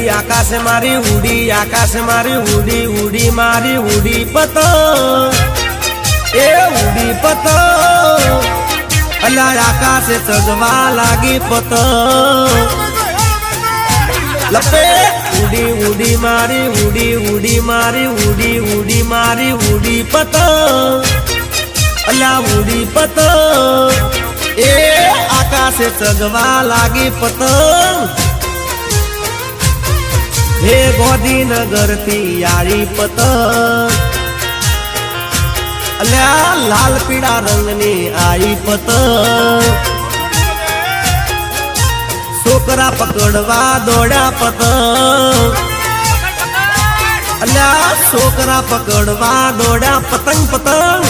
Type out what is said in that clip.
આકાશ મારી ઉડી, આકાશ મારી ઉડી, ઉડી મારી ઉડી પતંગ, એ ઉડી પતંગ, અલા આકાશે સજવા લાગી પતંગ, લપે ઉડી ઉડી મારી ઉડી, ઉડી મારી ઉડી, ઉડી મારી ઉડી પતંગ, અલા ઉડી પતંગ, એ આકાશે સજવા લાગી પતંગ, હે ગોધીનગર થી આરી પતંગ, અલ્યા લાલ પીળા રંગની આઈ પતંગ, છોકરા પકડવા દોડ્યા પતંગ, અલ્યા છોકરા પકડવા દોડ્યા પતંગ પતંગ,